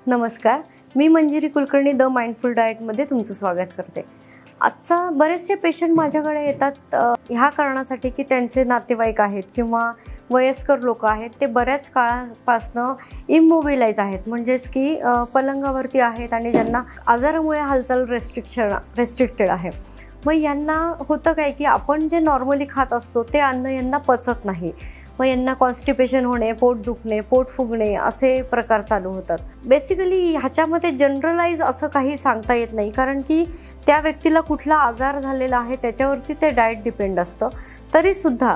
नमस्कार, मी Manjiri Kulkarni the mindful डाएटमध्ये तुमचं स्वागत करते। आजचा बरेचसे पेशंट माझ्याकडे येतात ह्या कारणासाठी की त्यांचे नातेवाईक आहेत किंवा वयस्कर लोक आहेत, ते बऱ्याच काळापासून इमोबिलाइज आहेत, म्हणजेच की पलंगावरती आहेत आणि ज्यांना आजारामुळे हालचाल रेस्ट्रिक्टेड आहे। मग यांना होतं काय की आपण जे नॉर्मली खात असतो ते अन्न यांना पचत नाही, मग यांना कॉन्स्टिपेशन होणे, पोट दुखणे, पोट फुगणे असे प्रकार चालू होतात। बेसिकली ह्याच्यामध्ये जनरलाइज असं काही सांगता येत नाही, कारण की त्या व्यक्तीला कुठला आजार झालेला आहे त्याच्यावरती ते डाएट डिपेंड असतं। तरीसुद्धा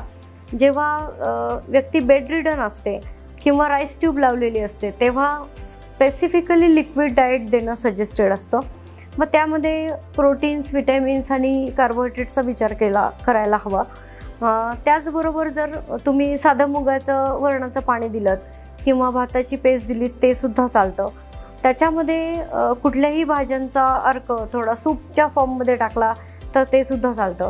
जेव्हा व्यक्ती बेडरिडन असते किंवा राईस ट्यूब लावलेली असते तेव्हा स्पेसिफिकली लिक्विड डाएट देणं सजेस्टेड असतं। मग त्यामध्ये प्रोटीन्स, विटॅमिन्स आणि कार्बोहायड्रेट्सचा विचार करायला हवा। त्याचबरोबर जर तुम्ही साधं मुगाचं वरणाचं पाणी दिलत किंवा भाताची पेस्ट दिलीत ते सुद्धा चालतं। त्याच्यामध्ये कुठल्याही भाज्यांचा अर्क थोडा सूपच्या फॉर्ममध्ये टाकला तर ते सुद्धा चालतं।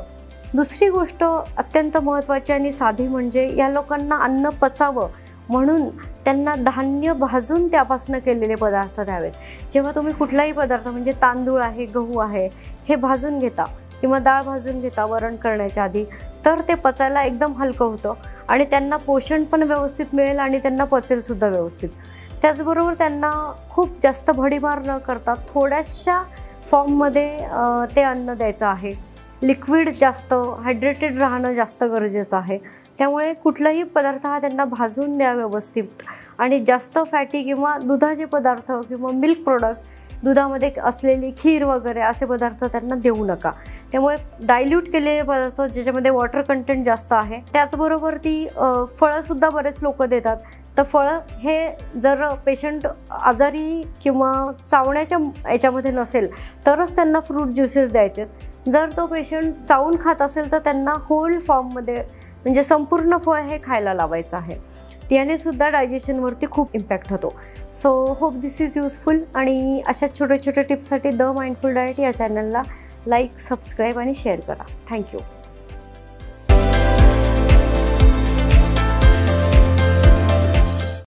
दुसरी गोष्ट अत्यंत महत्त्वाची आणि साधी म्हणजे या लोकांना अन्न पचावं म्हणून त्यांना धान्य भाजून त्यापासून केलेले पदार्थ द्यावेत। जेव्हा तुम्ही कुठलाही पदार्थ म्हणजे तांदूळ आहे, गहू आहे, हे भाजून घेता किंवा डाळ भाजून घेता वरण करण्याच्या आधी, तर ते पचायला एकदम हलकं होतं आणि त्यांना पोषण पण व्यवस्थित मिळेल आणि त्यांना पचेल सुद्धा व्यवस्थित। त्याचबरोबर त्यांना खूप जास्त भडीमार न करता थोड्याशा फॉर्ममध्ये ते अन्न द्यायचं आहे। लिक्विड जास्त हायड्रेटेड राहणं जास्त गरजेचं आहे। त्यामुळे कुठलाही पदार्थ हा त्यांना भाजून द्या व्यवस्थित, आणि जास्त फॅटी किंवा दुधाचे पदार्थ किंवा मिल्क प्रोडक्ट, दुधामध्ये असलेली खीर वगैरे असे पदार्थ त्यांना देऊ नका। त्यामुळे डायल्यूट केलेले पदार्थ ज्याच्यामध्ये वॉटर कंटेंट जास्त आहे। त्याचबरोबर ती फळंसुद्धा बरेच लोक देतात, तर फळं हे जर पेशंट आजारी किंवा चावण्याच्या याच्यामध्ये नसेल तरच त्यांना फ्रूट ज्युसेस द्यायचे। जर तो पेशंट चावून खात असेल तर त्यांना होल फॉर्ममध्ये म्हणजे संपूर्ण फळ हे खायला लावायचं आहे। त्याने सुद्धा डायजेशनवरती खूप इम्पॅक्ट होतो। So hope this is useful, आणि अशा छोट्या छोट्या टिप्ससाठी द माइंडफुल डाएट या चॅनलला लाईक, सबस्क्राईब आणि शेअर करा। थँक्यू।